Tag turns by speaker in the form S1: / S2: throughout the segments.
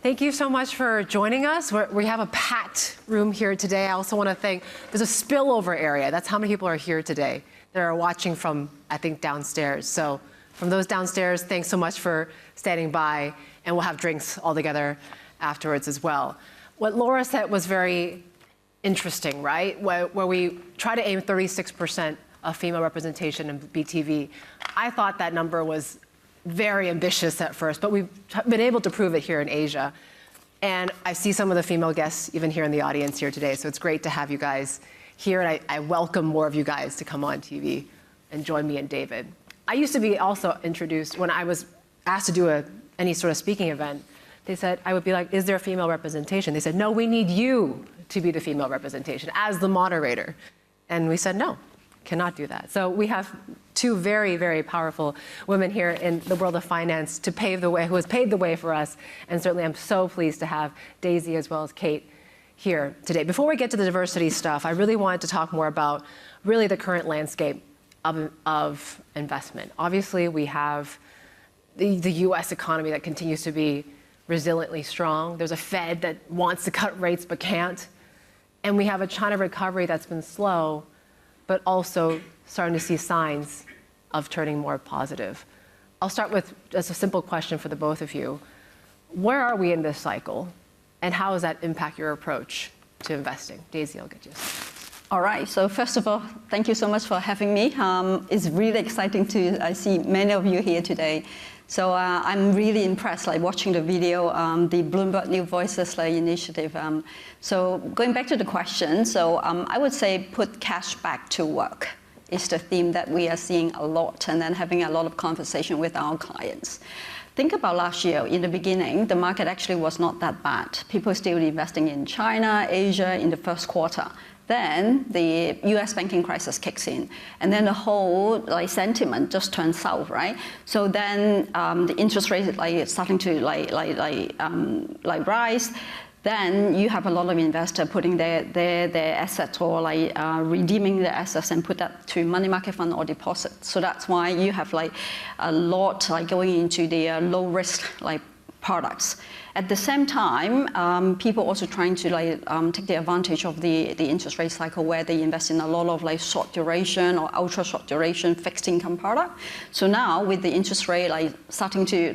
S1: Thank you so much for joining us. We have a packed room here today. I also want to thank, there's a spillover area. That's how many people are here today that are watching from, I think, downstairs. So from those downstairs, thanks so much for standing by, and we'll have drinks all together afterwards as well. What Laura said was very interesting, right? Where we try to aim 36% of female representation in BTV. I thought that number was very ambitious at first, but we've been able to prove it here in Asia. And I see some of the female guests even here in the audience here today, so it's great to have you guys here, and I welcome more of you guys to come on TV and join me and David. I used to be also introduced, when I was asked to do any sort of speaking event, they said, I would be like, is there a female representation? They said, no, we need you to be the female representation as the moderator. And we said, no, cannot do that. So we have two very, very powerful women here in the world of finance to pave the way, who has paved the way for us. And certainly I'm so pleased to have Daisy as well as Kate here today. Before we get to the diversity stuff, I really wanted to talk more about really the current landscape of investment. Obviously, we have the US economy that continues to be resiliently strong. There's a Fed that wants to cut rates but can't. And we have a China recovery that's been slow, but also starting to see signs of turning more positive. I'll start with just a simple question for the both of you. Where are we in this cycle, and how does that impact your approach to investing? Daisy, I'll get you.
S2: All right, so first of all, thank you so much for having me. It's really exciting to see many of you here today. So I'm really impressed, watching the video, the Bloomberg New Voices initiative. So going back to the question, so I would say put cash back to work is the theme that we are seeing a lot, and then having a lot of conversation with our clients. Think about last year. In the beginning, the market actually was not that bad. People still investing in China, Asia in the first quarter. Then the US banking crisis kicks in, and then the whole sentiment just turns south, right? So then the interest rate starting to rise. Then you have a lot of investors putting their assets or redeeming their assets and put that to money market fund or deposit. So that's why you have a lot going into the low risk products. At the same time, people also trying to take the advantage of the interest rate cycle, where they invest in a lot of short duration or ultra short duration fixed income product. So now with the interest rate starting to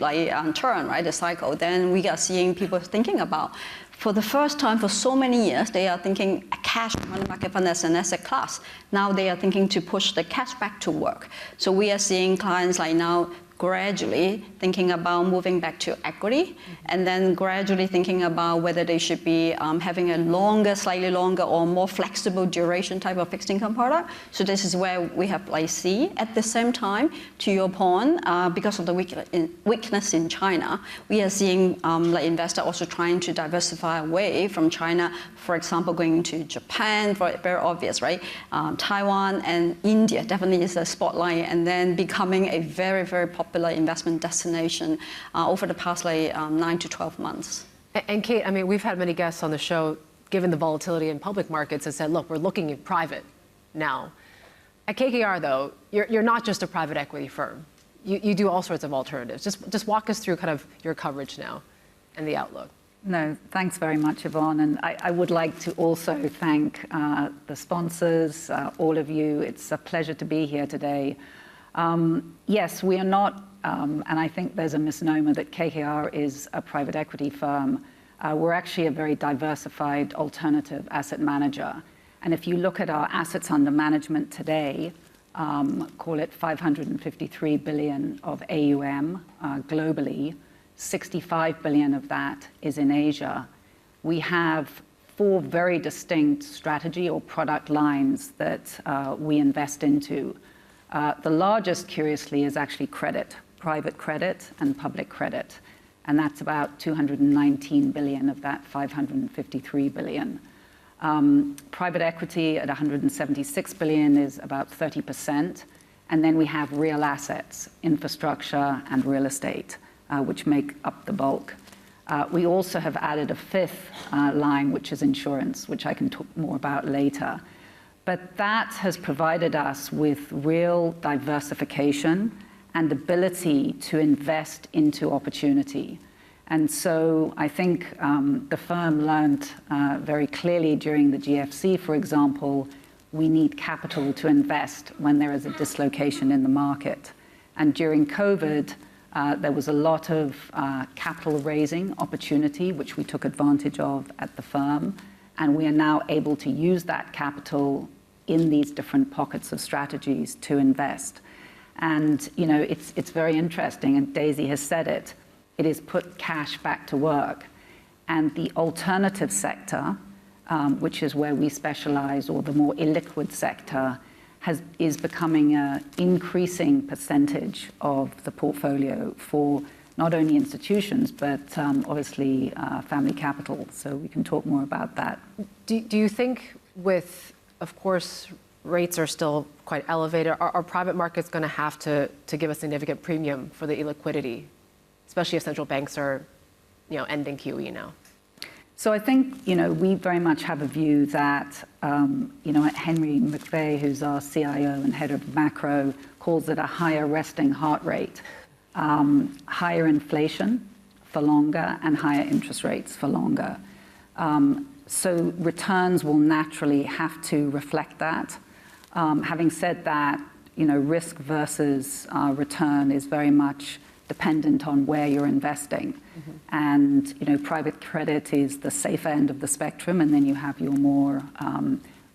S2: turn, right, the cycle, then we are seeing people thinking about, for the first time for so many years, they are thinking cash money market fund as an asset class. Now they are thinking to push the cash back to work. So we are seeing clients now gradually thinking about moving back to equity, and then gradually thinking about whether they should be having a longer, slightly longer or more flexible duration type of fixed income product. So this is where we have C. At the same time, to your point, because of the weakness in China, we are seeing investors also trying to diversify away from China. For example, going to Japan, very obvious, right? Taiwan and India definitely is a spotlight, and then becoming a very, very popular investment destination over the past 9 to 12 months.
S1: And Kate, I mean, we've had many guests on the show, given the volatility in public markets, and said, look, we're looking at private now. At KKR, though, you're not just a private equity firm. You do all sorts of alternatives. Just walk us through kind of your coverage now and the outlook.
S3: No, thanks very much, Yvonne. And I would like to also thank the sponsors, all of you. It's a pleasure to be here today. Yes, we are not, and I think there's a misnomer that KKR is a private equity firm. We're actually a very diversified alternative asset manager. And if you look at our assets under management today, call it 553 billion of AUM globally, 65 billion of that is in Asia. We have 4 very distinct strategy or product lines that we invest into. The largest, curiously, is actually credit, private credit and public credit. And that's about 219 billion of that 553 billion. Private equity at 176 billion is about 30%. And then we have real assets, infrastructure and real estate, which make up the bulk. We also have added a 5th line, which is insurance, which I can talk more about later. But that has provided us with real diversification and ability to invest into opportunity. And so I think the firm learned very clearly during the GFC, for example, we need capital to invest when there is a dislocation in the market. And during COVID, there was a lot of capital raising opportunity, which we took advantage of at the firm. And we are now able to use that capital in these different pockets of strategies to invest. And, you know, it's very interesting, and Daisy has said it, it is put cash back to work. And the alternative sector, which is where we specialize, or the more illiquid sector, is becoming an increasing percentage of the portfolio for not only institutions, but obviously family capital. So we can talk more about that.
S1: Do you think with, of course, rates are still quite elevated, are private markets going to have to give a significant premium for the illiquidity, especially if central banks are, you know, ending QE now?
S3: So I think, you know, we very much have a view that, you know, Henry McVeigh, who's our CIO and head of macro, calls it a higher resting heart rate, higher inflation for longer and higher interest rates for longer. So returns will naturally have to reflect that. Having said that, you know, risk versus return is very much dependent on where you're investing. Mm-hmm. And, you know, private credit is the safer end of the spectrum, and then you have your more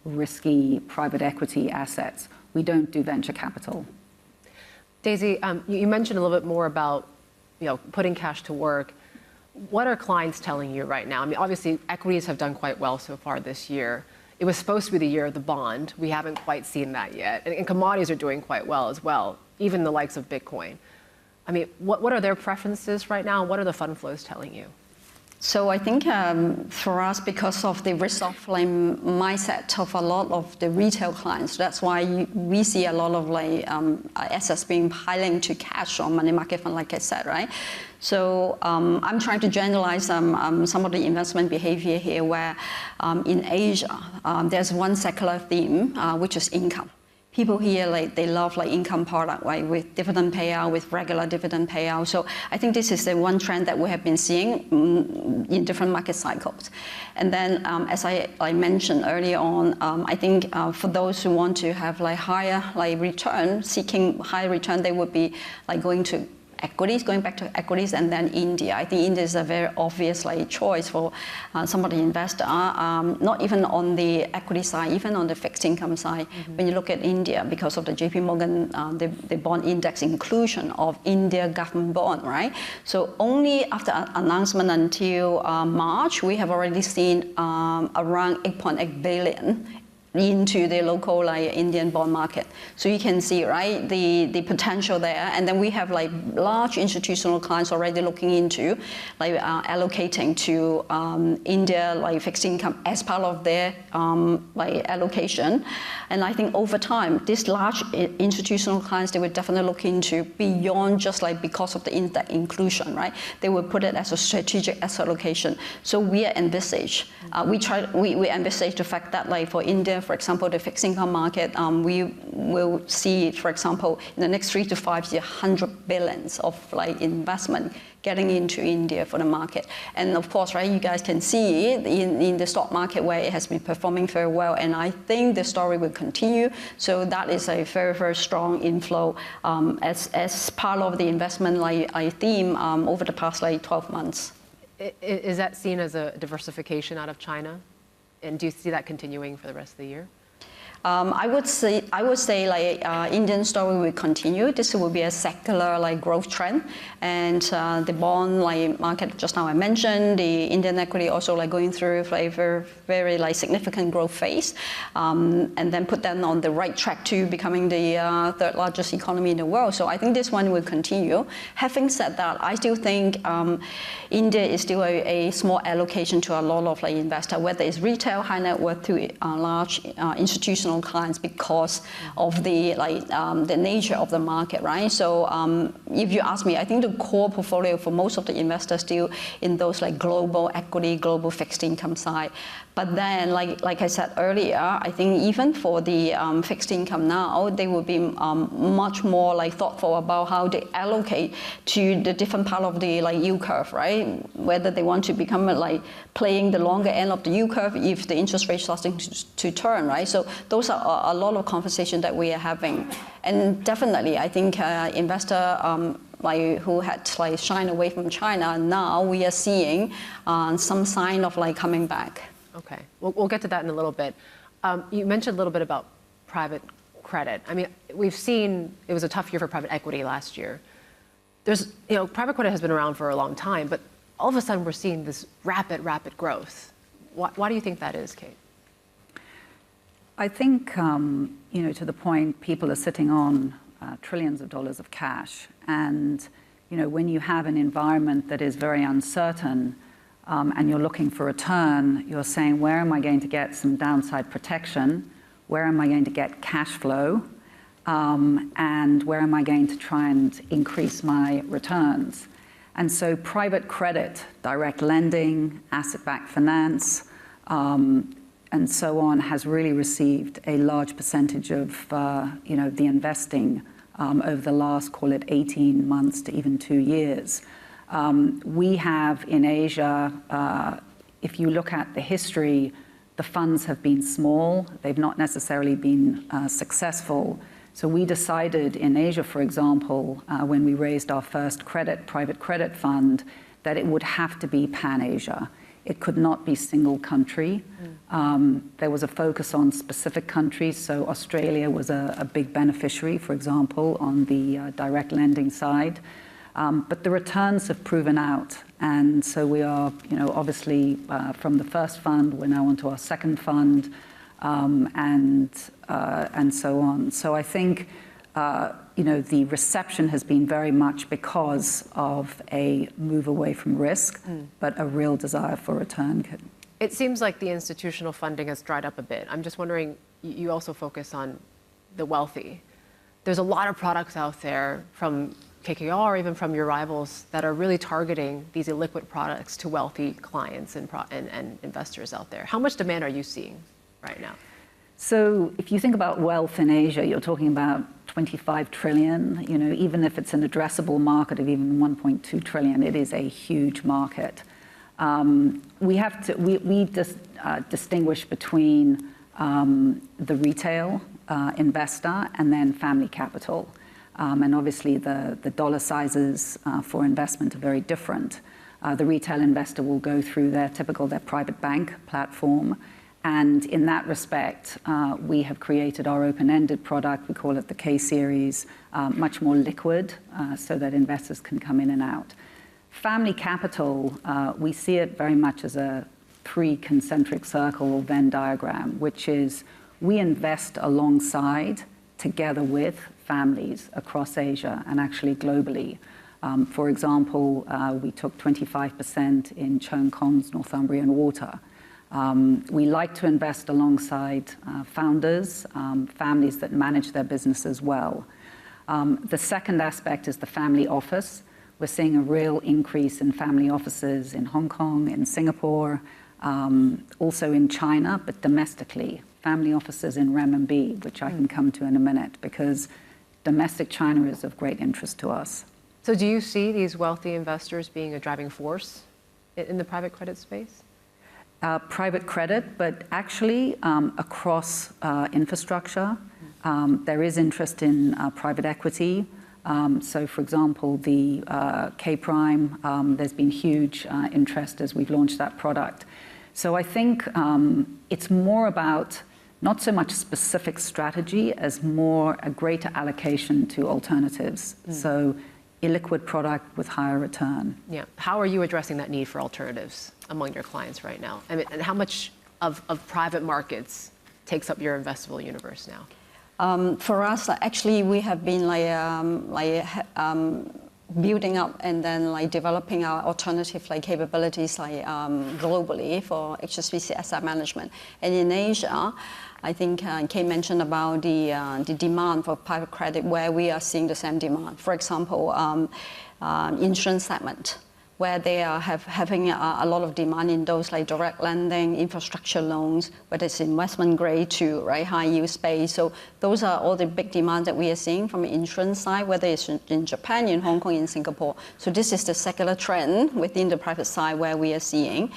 S3: risky private equity assets. We don't do venture capital.
S1: Daisy, you mentioned a little bit more about, you know, putting cash to work. What are clients telling you right now? I mean, obviously, equities have done quite well so far this year. It was supposed to be the year of the bond. We haven't quite seen that yet. And commodities are doing quite well as well, even the likes of Bitcoin. I mean, what are their preferences right now? What are the fund flows telling you?
S2: So I think for us, because of the risk-off mindset of a lot of the retail clients, that's why we see a lot of assets being piling to cash or money market fund, like I said, right? So I'm trying to generalize some of the investment behavior here, where in Asia, there's one secular theme, which is income. People here, they love income product, right, with dividend payout, with regular dividend payout. So I think this is the one trend that we have been seeing in different market cycles. And then, as I mentioned earlier on, I think for those who want to have higher return, seeking higher return, they would be going to equities, going back to equities, and then India. I think India is a very obvious choice for some of the investor, not even on the equity side, even on the fixed income side. Mm-hmm. When you look at India, because of the JP Morgan, the bond index inclusion of India government bond, right? So only after announcement until March, we have already seen around 8.8 billion into the local Indian bond market. So you can see, right, the potential there. And then we have large institutional clients already looking into allocating to India fixed income as part of their allocation. And I think over time, these large institutional clients, they would definitely look into beyond just because of the index inclusion, right? They would put it as a strategic asset allocation. So we envisage, we envisage the fact that for India, for example, the fixed income market, we will see, for example, in the next 3 to 5 years, 100 billions of investment getting into India for the market. And of course, right, you guys can see in the stock market where it has been performing very well. And I think the story will continue. So that is a very, very strong inflow as part of the investment theme over the past 12 months.
S1: Is that seen as a diversification out of China? And do you see that continuing for the rest of the year?
S2: I would say Indian story will continue. This will be a secular growth trend, and the bond market just now I mentioned, the Indian equity also going through a very, very significant growth phase, and then put them on the right track to becoming the third largest economy in the world. So I think this one will continue. Having said that, I still think India is still a small allocation to a lot of investors, whether it's retail, high net worth to large institutional institutional clients because of the the nature of the market, right? So if you ask me, I think the core portfolio for most of the investors still in those like global equity, global fixed income side. But then, like I said earlier, I think even for the fixed income now, they will be much more like thoughtful about how they allocate to the different part of the like yield curve, right? Whether they want to become like playing the longer end of the yield curve if the interest rate starting to turn, right? So those are a lot of conversations that we are having, and definitely I think investor. Like who had like shied away from China, now we are seeing some sign of like coming back.
S1: Okay, we'll get to that in a little bit. You mentioned a little bit about private credit. I mean, we've seen it was a tough year for private equity last year. There's, private credit has been around for a long time, but all of a sudden we're seeing this rapid growth. Why do you think that is, Kate?
S3: I think, to the point, people are sitting on trillions of dollars of cash. And, when you have an environment that is very uncertain and you're looking for a return, you're saying, where am I going to get some downside protection? Where am I going to get cash flow? And where am I going to try and increase my returns? And so private credit, direct lending, asset-backed finance, and so on has really received a large percentage of the investing over the last, call it 18 months to even 2 years. We have in Asia, if you look at the history, the funds have been small. They've not necessarily been successful. So we decided in Asia, for example, when we raised our first private credit fund, that it would have to be pan-Asia. It could not be single country. There was a focus on specific countries. So Australia was a big beneficiary, for example, on the direct lending side. But the returns have proven out. And so we are, obviously from the first fund, we're now onto our second fund, and so on. So I think, the reception has been very much because of a move away from risk, but a real desire for return.
S1: It seems like the institutional funding has dried up a bit. I'm just wondering, you also focus on the wealthy. There's a lot of products out there from KKR, even from your rivals, that are really targeting these illiquid products to wealthy clients and investors out there. How much demand are you seeing right now?
S3: So if you think about wealth in Asia, you're talking about 25 trillion. Even if it's an addressable market of even 1.2 trillion, it is a huge market. We just distinguish between the retail investor and then family capital. And obviously the dollar sizes for investment are very different. The retail investor will go through their private bank platform. And in that respect, we have created our open-ended product. We call it the K series, much more liquid so that investors can come in and out. Family capital, we see it very much as a 3 concentric circle or Venn diagram, which is we invest alongside, together with families across Asia and actually globally. For example, we took 25% in Cheung Kong's Northumbrian Water. We like to invest alongside founders, families that manage their businesses well. The second aspect is the family office. We're seeing a real increase in family offices in Hong Kong, in Singapore, also in China, but domestically. Family offices in renminbi, which I can come to in a minute, because domestic China is of great interest to us.
S1: So do you see these wealthy investors being a driving force in the private credit space?
S3: Private credit, but actually across infrastructure. There is interest in private equity. So, for example, the K-Prime, there's been huge interest as we've launched that product. So I think it's more about not so much specific strategy as more a greater allocation to alternatives. So illiquid product with higher return.
S1: Yeah. How are you addressing that need for alternatives among your clients right now? I mean, and how much of private markets takes up your investable universe now?
S2: For us, actually, we have been building up and then like developing our alternative like capabilities like globally for HSBC asset management. And in Asia, I think Kate mentioned about the demand for private credit, where we are seeing the same demand. For example, insurance segment, where they are having a lot of demand in those like direct lending, infrastructure loans, whether it's investment grade to right high yield space. So those are all the big demands that we are seeing from the insurance side, whether it's in Japan, in Hong Kong, in Singapore. So this is the secular trend within the private side where we are seeing.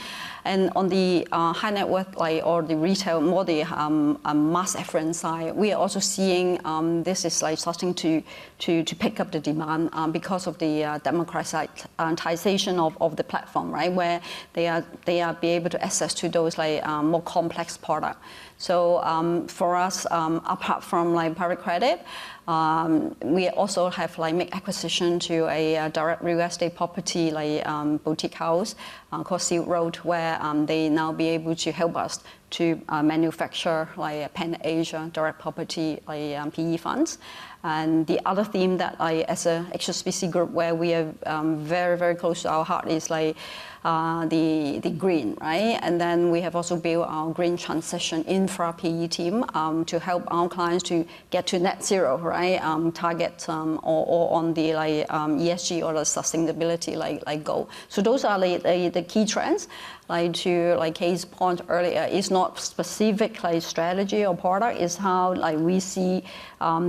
S2: And on the high net worth, like, or the retail, more the mass affluent side, we are also seeing this is like starting to pick up the demand because of the democratization of the platform, right? Where they are be able to access to those like more complex product. So for us, apart from like private credit, we also have like make acquisition to a direct real estate property like boutique house called Silk Road, where they now be able to help us to manufacture like Pan-Asia direct property like PE funds. And the other theme that as a HSBC group, where we are very, very close to our heart, is like the green, right? And then we have also built our green transition infra PE team to help our clients to get to net zero, right? Target or on the like ESG or the sustainability like goal. So those are the key trends. Like to like Kate's point earlier, it's not specific like strategy or product. It's how like we see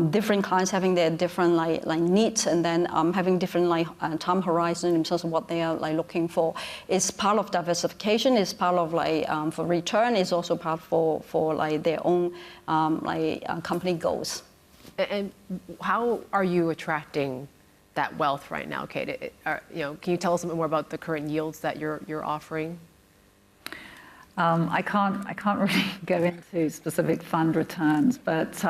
S2: different clients having their different like needs, and then having different like time horizon in terms of what they are like looking for. It's part of diversification. It's part of like for return. It's also part for like their own company goals.
S1: And how are you attracting that wealth right now, Kate? Can you tell us a bit more about the current yields that you're offering?
S3: I can't really go into specific fund returns, but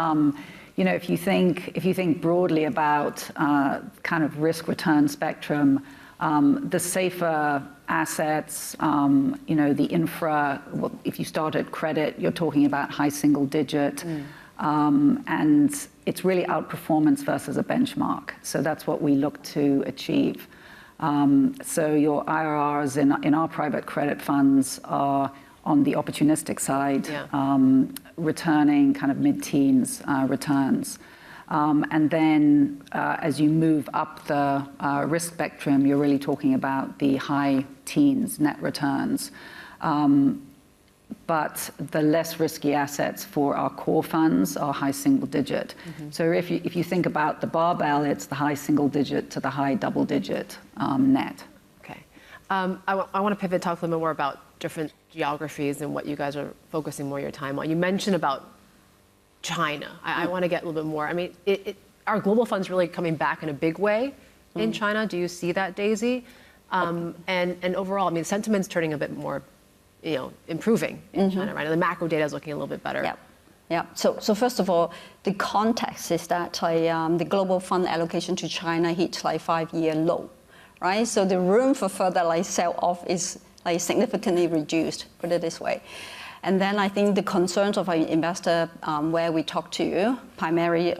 S3: if you think broadly about kind of risk return spectrum, the safer assets, the infra. If you start at credit, you're talking about high single digit, and it's really outperformance versus a benchmark. So that's what we look to achieve. So your IRRs in our private credit funds are on the opportunistic side, returning kind of mid-teens returns. And then as you move up the risk spectrum, you're really talking about the high teens net returns. But the less risky assets for our core funds are high single digit. So if you think about the barbell, it's the high single digit to the high double digit net.
S1: Okay. I want to pivot, talk a little bit more about different geographies and what you guys are focusing more of your time on. You mentioned about China. I want to get a little bit more. I mean, are global funds really coming back in a big way in China? Do you see that, Daisy? And overall, I mean, sentiment's turning a bit more, improving in China, right? And the macro data is looking a little bit better.
S2: Yeah. So first of all, the context is that the global fund allocation to China hit like 5-year low, right? So the room for further like sell-off is like significantly reduced, put it this way. And then I think the concerns of our investor, where we talk to, primarily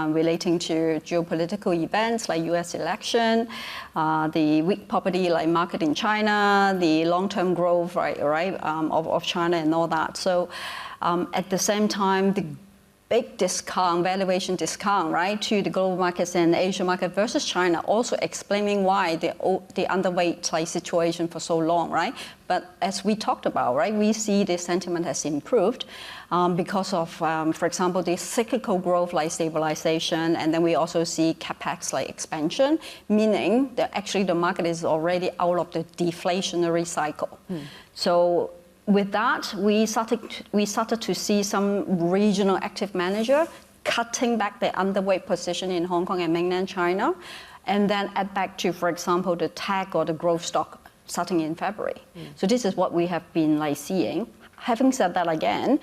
S2: relating to geopolitical events like U.S. election, the weak property like market in China, the long-term growth of China and all that. So at the same time, the big valuation discount, right, to the global markets and Asia market versus China, also explaining why the underweight situation for so long, right? But as we talked about, right, we see the sentiment has improved because of, for example, the cyclical growth like stabilization, and then we also see capex like expansion, meaning that actually the market is already out of the deflationary cycle. So with that, we started to see some regional active manager cutting back their underweight position in Hong Kong and mainland China, and then add back to, for example, the tech or the growth stock starting in February. So this is what we have been like seeing. Having said that, again,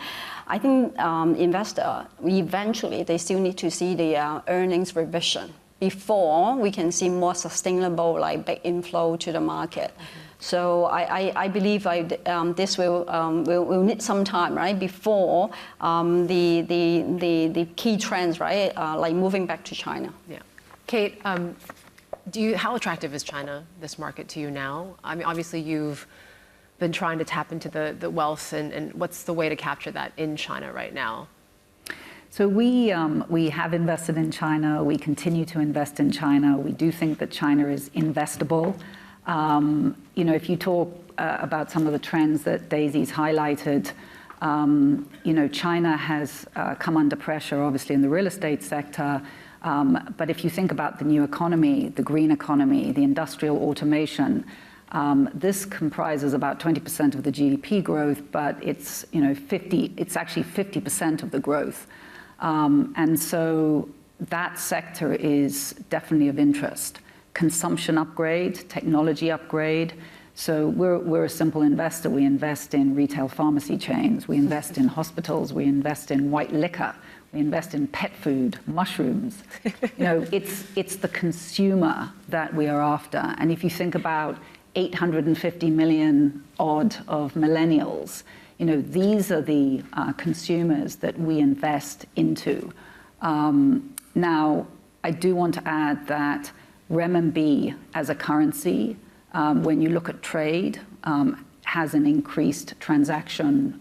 S2: I think investor eventually they still need to see the earnings revision before we can see more sustainable like big inflow to the market. So I believe this will need some time, right, before the key trends, right, like moving back to China.
S1: Yeah, Kate, How attractive is China, this market, to you now? I mean, obviously you've been trying to tap into the wealth, and what's the way to capture that in China right now?
S3: So we have invested in China. We continue to invest in China. We do think that China is investable. If you talk about some of the trends that Daisy's highlighted, China has come under pressure, obviously, in the real estate sector. But if you think about the new economy, the green economy, the industrial automation, this comprises about 20% of the GDP growth, but it's actually 50% of the growth. And so that sector is definitely of interest. Consumption upgrade, technology upgrade. So we're a simple investor. We invest in retail pharmacy chains. We invest in hospitals. We invest in white liquor. We invest in pet food, mushrooms. It's the consumer that we are after. And if you think about 850 million odd of millennials, these are the consumers that we invest into. Now, I do want to add that renminbi as a currency, when you look at trade, has an increased transaction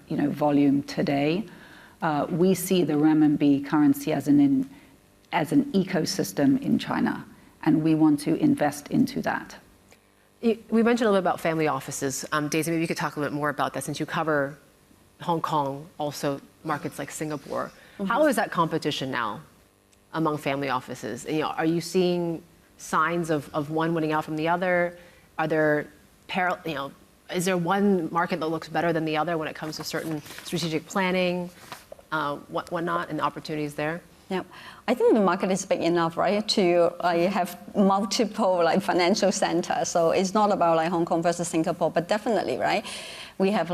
S3: volume today. We see the renminbi currency as an ecosystem in China, and we want to invest into that.
S1: We mentioned a little bit about family offices. Daisy, maybe you could talk a little bit more about that since you cover Hong Kong, also markets like Singapore. Mm-hmm. How is that competition now among family offices? Are you seeing signs of one winning out from the other? Are there is there one market that looks better than the other when it comes to certain strategic planning, whatnot, and opportunities there?
S2: Yeah, I think the market is big enough, right, to have multiple financial centers. So it's not about Hong Kong versus Singapore, but definitely, right, we have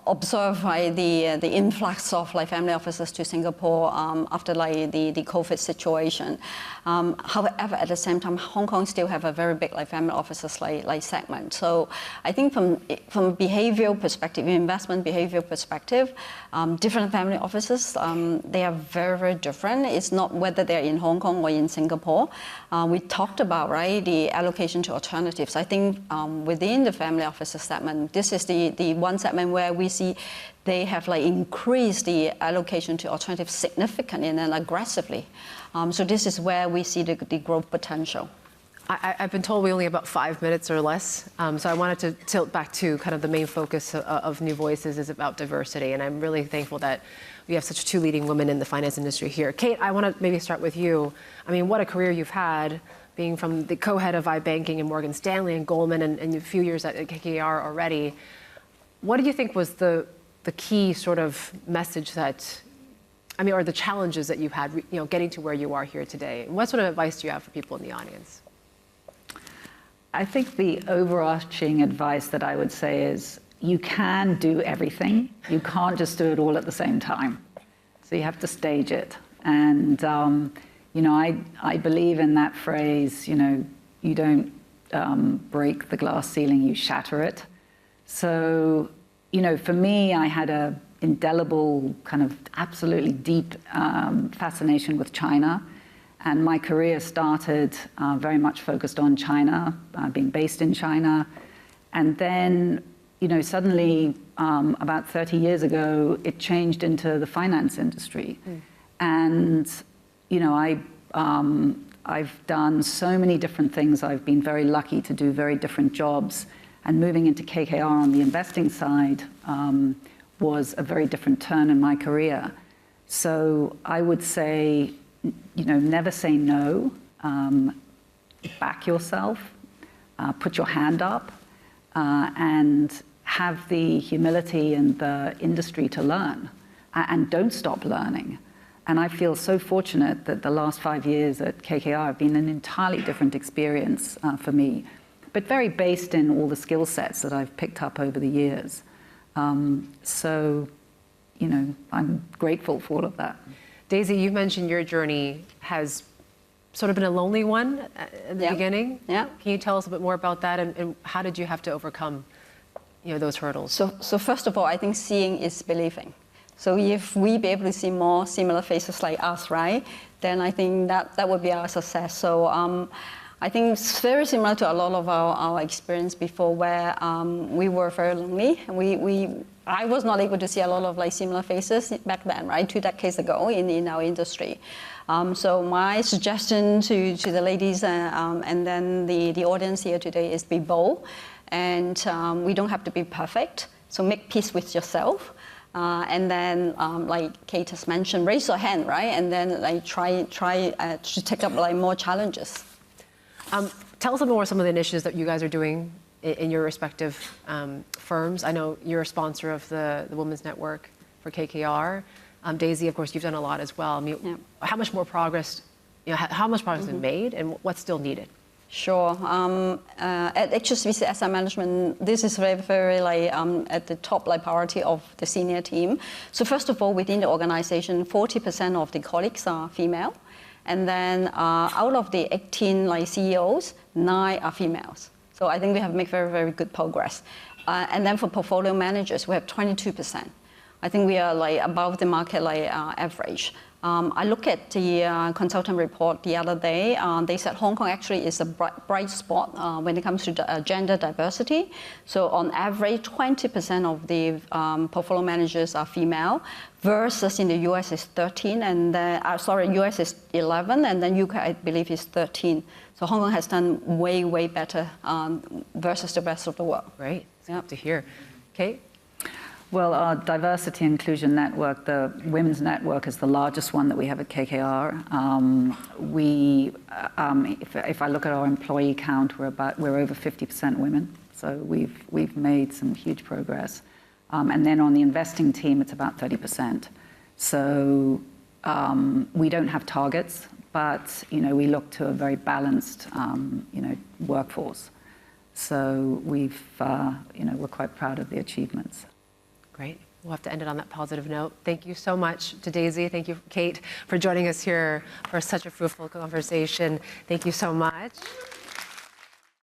S2: observed the influx of family offices to Singapore after the COVID situation. However, at the same time, Hong Kong still have a very big family offices segment. So I think from behavioral perspective, investment behavioral perspective, different family offices, they are very, very different. It's not whether they're in Hong Kong or in Singapore. We talked about, right, the allocation to alternatives. I think within the family offices segment, this is the one segment where we see they have increased the allocation to alternatives significantly and aggressively. So this is where we see the growth potential.
S1: I've been told we only have about 5 minutes or less, so I wanted to tilt back to kind of the main focus of New Voices is about diversity, and I'm really thankful that we have such two leading women in the finance industry here. Kate, I want to maybe start with you. I mean, what a career you've had, being from the co-head of iBanking in Morgan Stanley and Goldman, and a few years at KKR already. What do you think was the key sort of message that, or the challenges that you've had, getting to where you are here today? And what sort of advice do you have for people in the audience?
S3: I think the overarching advice that I would say is you can do everything. You can't just do it all at the same time. So you have to stage it. And, I believe in that phrase, you don't break the glass ceiling, you shatter it. So, for me, I had an indelible kind of absolutely deep fascination with China. And my career started very much focused on China, being based in China. And then, suddenly, about 30 years ago, it changed into the finance industry. Mm. And, I've done so many different things. I've been very lucky to do very different jobs. And moving into KKR on the investing side was a very different turn in my career. So I would say, never say no, back yourself, put your hand up, and have the humility and the industry to learn, and don't stop learning. And I feel so fortunate that the last 5 years at KKR have been an entirely different experience for me, but very based in all the skill sets that I've picked up over the years. So, I'm grateful for all of that.
S1: Daisy, you mentioned your journey has sort of been a lonely one at the beginning.
S2: Yeah.
S1: Can you tell us a bit more about that, and how did you have to overcome, those hurdles?
S2: So first of all, I think seeing is believing. So if we be able to see more similar faces like us, right, then I think that would be our success. So I think it's very similar to a lot of our experience before, where we were very lonely. I was not able to see a lot of like similar faces back then, right, 2 decades ago in our industry. So my suggestion to the ladies and then the audience here today is be bold, and we don't have to be perfect. So make peace with yourself. And then, like Kate has mentioned, raise your hand, right? And then, like, try to take up like more challenges.
S1: Tell us a bit more some of the initiatives that you guys are doing in your respective firms. I know you're a sponsor of the Women's Network for KKR. Daisy, of course, you've done a lot as well. I mean,
S2: Yeah.
S1: how much more progress? How much progress has been made, and what's still needed?
S2: Sure. At HSBC Asset Management, this is very, very like at the top like priority of the senior team. So first of all, within the organization, 40% of the colleagues are female, and then out of the 18 like CEOs, 9 are females. So I think we have made very, very good progress. And then for portfolio managers, we have 22%. I think we are like above the market like average. I looked at the consultant report the other day. They said Hong Kong actually is a bright spot when it comes to gender diversity. So on average, 20% of the portfolio managers are female, versus in the US is 13, and US is 11, and then UK I believe is 13. So Hong Kong has done way, way better versus the rest of the world.
S1: Great, it's good to hear. Kate?
S3: Well, our diversity inclusion network, the Women's Network, is the largest one that we have at KKR. If I look at our employee count, we're over 50% women. So we've made some huge progress. And then on the investing team, it's about 30%. So we don't have targets, but we look to a very balanced workforce. So we're quite proud of the achievements.
S1: Great. We'll have to end it on that positive note. Thank you so much to Daisy. Thank you, Kate, for joining us here for such a fruitful conversation. Thank you so much.